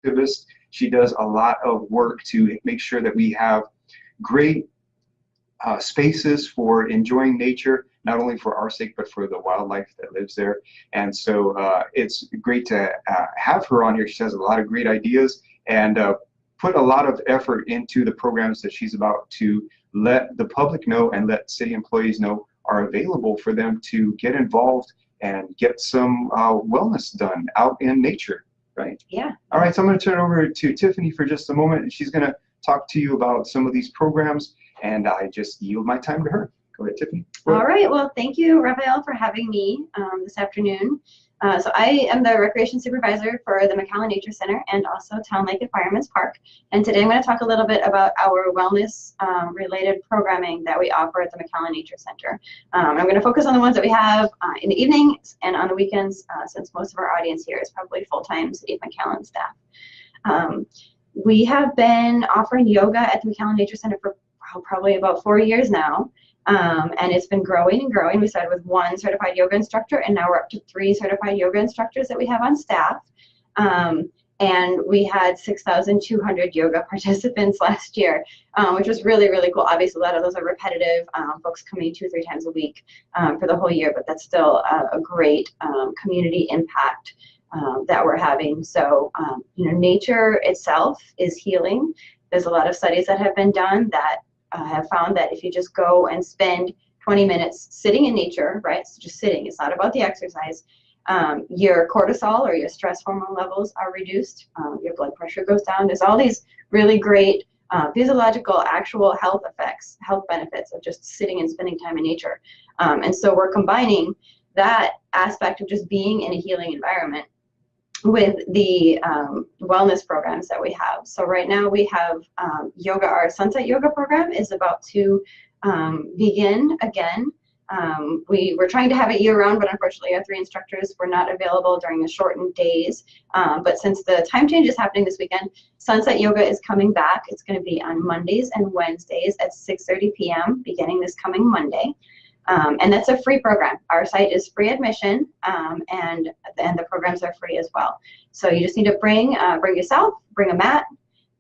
activist. She does a lot of work to make sure that we have great spaces for enjoying nature, not only for our sake, but for the wildlife that lives there. And so it's great to have her on here. She has a lot of great ideas and put a lot of effort into the programs that she's about to let the public know and let city employees know are available for them to get involved and get some wellness done out in nature, right? Yeah. All right, so I'm going to turn it over to Tiffany for just a moment, and she's going to talk to you about some of these programs, and I just yield my time to her. Go ahead, Tiffany. All right, well, thank you, Raphael, for having me this afternoon. So I am the Recreation Supervisor for the McAllen Nature Center and also Town Lake and Fireman's Park. And today I'm going to talk a little bit about our wellness related programming that we offer at the McAllen Nature Center. I'm going to focus on the ones that we have in the evenings and on the weekends, since most of our audience here is probably full-time City of McAllen staff. We have been offering yoga at the McAllen Nature Center for probably about 4 years now. And it's been growing and growing. We started with 1 certified yoga instructor, and now we're up to 3 certified yoga instructors that we have on staff. And we had 6,200 yoga participants last year, which was really, really cool. Obviously, a lot of those are repetitive, folks coming 2 or 3 times a week for the whole year, but that's still a great community impact that we're having. So, you know, nature itself is healing. There's a lot of studies that have been done that have found that if you just go and spend 20 minutes sitting in nature, right, so just sitting, it's not about the exercise, your cortisol or your stress hormone levels are reduced, your blood pressure goes down. There's all these really great physiological, actual health effects, health benefits of just sitting and spending time in nature. And so we're combining that aspect of just being in a healing environment with the wellness programs that we have. So right now we have yoga. Our Sunset Yoga program is about to begin again. We were trying to have it year-round, but unfortunately our 3 instructors were not available during the shortened days. But since the time change is happening this weekend, Sunset Yoga is coming back. It's going to be on Mondays and Wednesdays at 6:30 p.m. beginning this coming Monday. And that's a free program. Our site is free admission, and the programs are free as well. So you just need to bring yourself, bring a mat,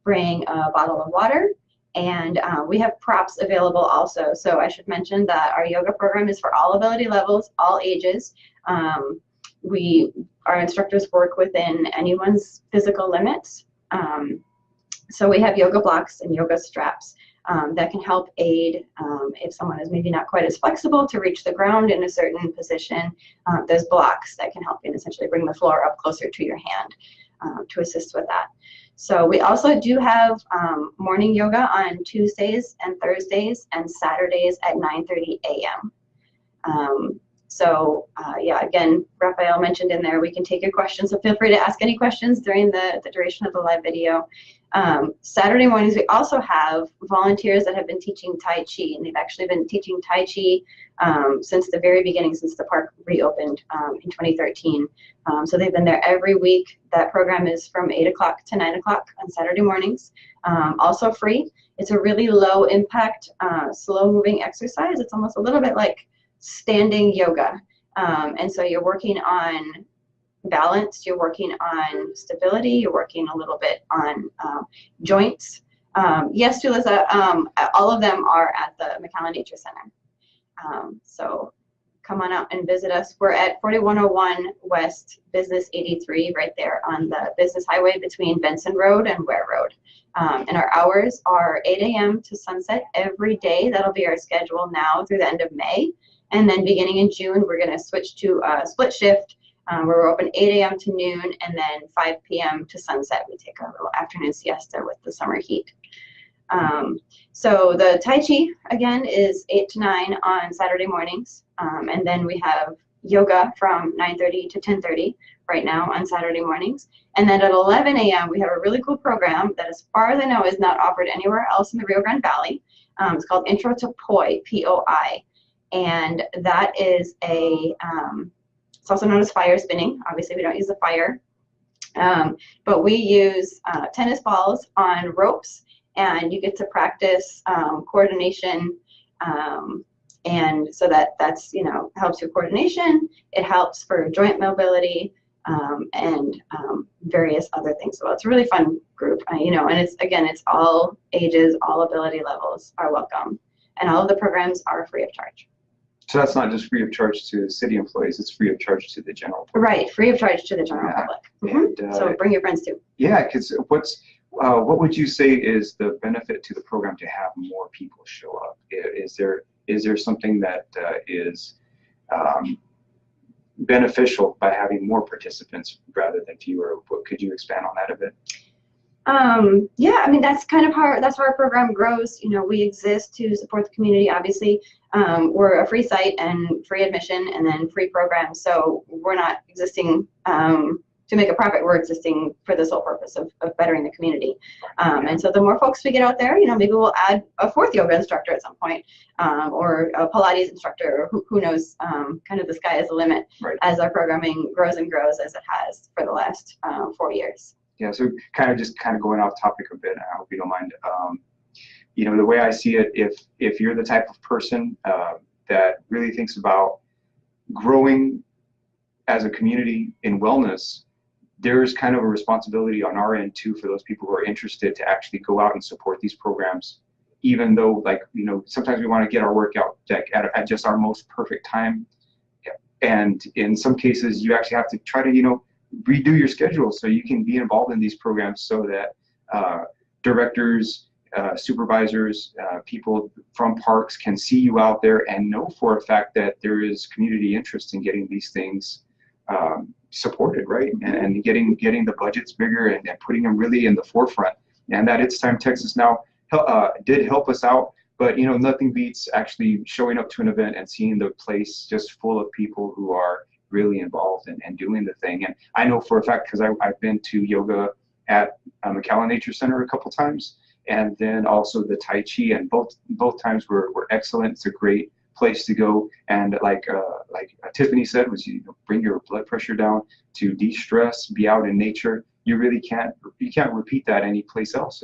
bring a bottle of water, and we have props available also. So I should mention that our yoga program is for all ability levels, all ages. Our instructors work within anyone's physical limits. So we have yoga blocks and yoga straps that can help aid if someone is maybe not quite as flexible to reach the ground in a certain position. There's blocks that can help you and essentially bring the floor up closer to your hand to assist with that. So we also do have morning yoga on Tuesdays and Thursdays and Saturdays at 9:30 a.m. Yeah, again, Raphael mentioned in there, we can take your questions, so feel free to ask any questions during the duration of the live video. Saturday mornings, we also have volunteers that have been teaching Tai Chi, and they've actually been teaching Tai Chi since the very beginning, since the park reopened in 2013. So they've been there every week. That program is from 8 o'clock to 9 o'clock on Saturday mornings, also free. It's a really low impact, slow moving exercise. It's almost a little bit like standing yoga. And so you're working on balance, you're working on stability, you're working a little bit on joints. Yes, Julissa, all of them are at the McAllen Nature Center. So come on out and visit us. We're at 4101 West Business 83, right there on the business highway between Benson Road and Ware Road. And our hours are 8 a.m. to sunset every day. That'll be our schedule now through the end of May. And then beginning in June, we're going to switch to a split shift where we're open 8 a.m. to noon and then 5 p.m. to sunset. We take a little afternoon siesta with the summer heat. So the Tai Chi, again, is 8 to 9 on Saturday mornings. And then we have yoga from 9:30 to 10:30 right now on Saturday mornings. And then at 11 a.m., we have a really cool program that, as far as I know, is not offered anywhere else in the Rio Grande Valley. It's called Intro to Poi, P-O-I. And that is it's also known as fire spinning. Obviously, we don't use the fire. But we use tennis balls on ropes, and you get to practice coordination. And so that's, helps your coordination. It helps for joint mobility. and various other things. So it's a really fun group, you know, and it's all ages, all ability levels are welcome, and all of the programs are free of charge. So that's not just free of charge to city employees, it's free of charge to the general public. Right, free of charge to the general public. And, so bring your friends too. Yeah, because what would you say is the benefit to the program to have more people show up? Is there something that is beneficial by having more participants rather than fewer? Could you expand on that a bit? Yeah, I mean, that's how our program grows. You know, we exist to support the community, obviously. We're a free site and free admission and then free program. So we're not existing to make a profit. We're existing for the sole purpose of bettering the community. And so the more folks we get out there, you know, maybe we'll add a fourth yoga instructor at some point, or a Pilates instructor, or who knows, kind of the sky is the limit as our programming grows and grows as it has for the last 4 years. Yeah, so kind of going off topic a bit, I hope you don't mind. You know, the way I see it, if you're the type of person that really thinks about growing as a community in wellness, there's kind of a responsibility on our end too for those people who are interested to actually go out and support these programs, even though, like, you know, sometimes we want to get our workout at just our most perfect time. And in some cases, you actually have to try to, you know, redo your schedule so you can be involved in these programs so that directors, supervisors, people from parks can see you out there and know for a fact that there is community interest in getting these things supported, right? And getting the budgets bigger and putting them really in the forefront. And that It's Time Texas now did help us out, but you know, nothing beats actually showing up to an event and seeing the place just full of people who are really involved and doing the thing. And I know for a fact, because I've been to yoga at McAllen Nature Center a couple times, and then also the Tai Chi, and both times were excellent. It's a great place to go, and like Tiffany said, was, you know, bring your blood pressure down, to de-stress, be out in nature. You really can't repeat that any place else.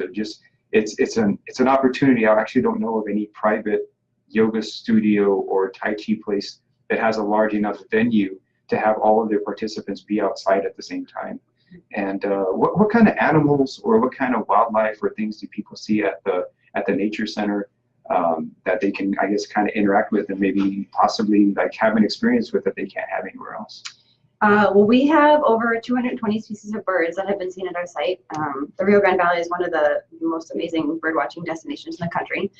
It's an opportunity. I actually don't know of any private yoga studio or Tai Chi place that has a large enough venue to have all of their participants be outside at the same time. And what kind of animals or what kind of wildlife or things do people see at the nature center that they can, I guess, kind of interact with and maybe possibly like have an experience with that they can't have anywhere else? Well, we have over 220 species of birds that have been seen at our site. The Rio Grande Valley is one of the most amazing bird watching destinations in the country.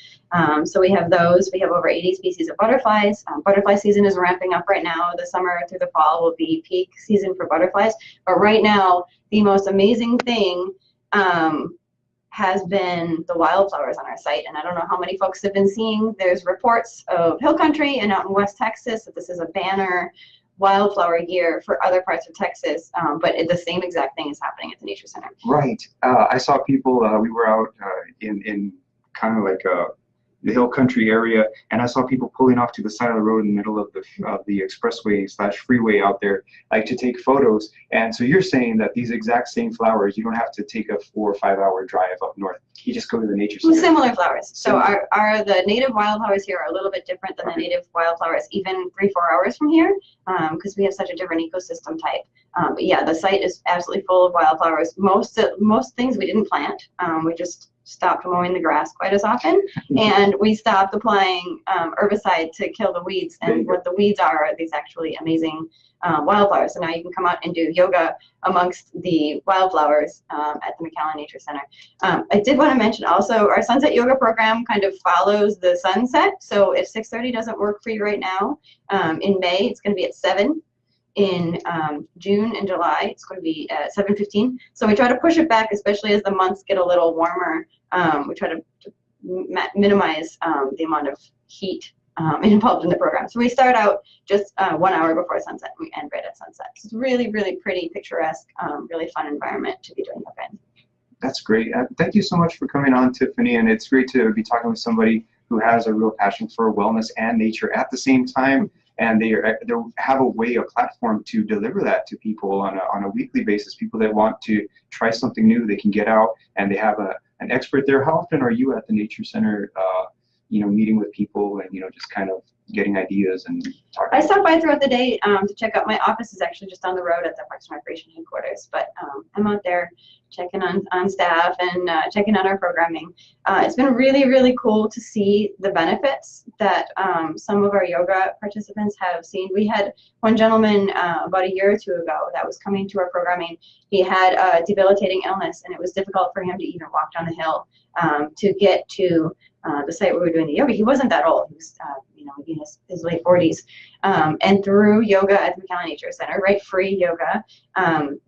So we have those. We have over 80 species of butterflies. Butterfly season is ramping up right now. The summer through the fall will be peak season for butterflies. But right now, the most amazing thing has been the wildflowers on our site. And I don't know how many folks have been seeing. There's reports of hill country and out in West Texas that this is a banner wildflower year for other parts of Texas, but the same exact thing is happening at the Nature Center. Right. I saw people, we were out in kind of like the hill country area, and I saw people pulling off to the side of the road in the middle of the expressway / freeway out there, like to take photos. And so you're saying that these exact same flowers, you don't have to take a 4 or 5 hour drive up north. You just go to the Nature Center. Similar flowers. So the native wildflowers here are a little bit different than the native wildflowers even 3-4 hours from here, because we have such a different ecosystem type. But yeah, the site is absolutely full of wildflowers. Most things we didn't plant. We just stopped mowing the grass quite as often, and we stopped applying herbicide to kill the weeds. And what the weeds are these actually amazing wildflowers. So now you can come out and do yoga amongst the wildflowers at the McAllen Nature Center. I did want to mention also our Sunset Yoga program kind of follows the sunset. So if 6:30 doesn't work for you right now, in May it's going to be at 7. In June and July, it's going to be at 7:15. So we try to push it back, especially as the months get a little warmer. We try to minimize the amount of heat involved in the program. So we start out just 1 hour before sunset, and we end right at sunset. It's really, really pretty, picturesque, really fun environment to be doing yoga in. That's great. Thank you so much for coming on, Tiffany. And it's great to be talking with somebody who has a real passion for wellness and nature at the same time. And they have a platform to deliver that to people on a weekly basis. People that want to try something new, they can get out, and they have an expert there. How often are you at the Nature Center, meeting with people and just kind of getting ideas and talking. I stop by throughout the day to check out. My office is actually just down the road at the Parks and Recreation headquarters, but I'm out there checking on staff and checking on our programming. It's been really, really cool to see the benefits that some of our yoga participants have seen. We had one gentleman about a year or two ago that was coming to our programming. He had a debilitating illness, and it was difficult for him to even walk down the hill to get to the site where we were doing the yoga. He wasn't that old. He was, in his late 40s. And through yoga at the McAllen Nature Center, right, free yoga,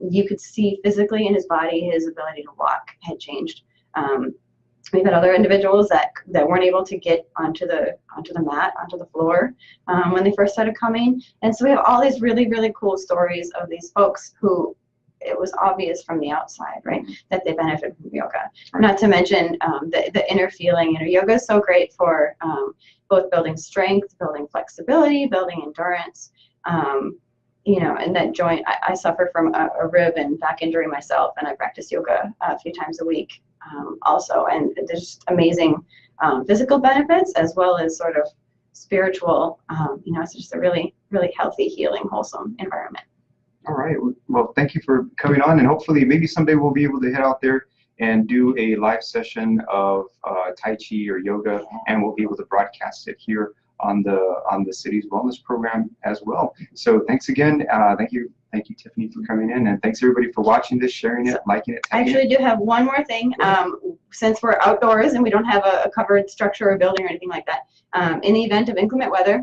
you could see physically in his body his ability to walk had changed. We've had other individuals that weren't able to get onto the mat, onto the floor when they first started coming. And so we have all these really, really cool stories of these folks who it was obvious from the outside, right, that they benefit from yoga. Not to mention the inner feeling. Yoga is so great for both building strength, building flexibility, building endurance. And that joint, I suffer from a rib and back injury myself, and I practice yoga a few times a week also. And there's just amazing physical benefits as well as sort of spiritual. It's just a really, really healthy, healing, wholesome environment. All right. Well, thank you for coming on, and hopefully maybe someday we'll be able to head out there and do a live session of Tai Chi or yoga, and we'll be able to broadcast it here on the city's wellness program as well. So thanks again. Thank you, Tiffany, for coming in, and thanks everybody for watching this, sharing it, liking it. I actually do have one more thing. Since we're outdoors and we don't have a covered structure or building or anything like that, in the event of inclement weather,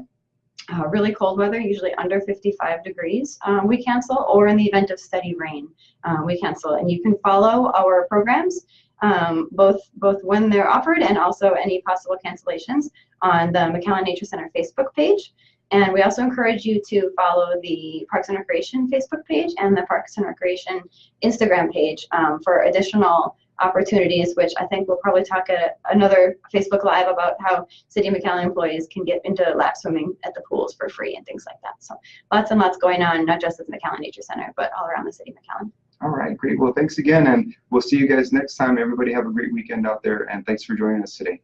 really cold weather, usually under 55 degrees, we cancel, or in the event of steady rain, we cancel. And you can follow our programs, both when they're offered and also any possible cancellations on the McAllen Nature Center Facebook page. And we also encourage you to follow the Parks and Recreation Facebook page and the Parks and Recreation Instagram page for additional opportunities, which I think we'll probably talk at another Facebook Live about how City of McAllen employees can get into lap swimming at the pools for free and things like that. So lots and lots going on, not just at the McAllen Nature Center, but all around the City of McAllen. All right, great. Well, thanks again, and we'll see you guys next time. Everybody have a great weekend out there, and thanks for joining us today.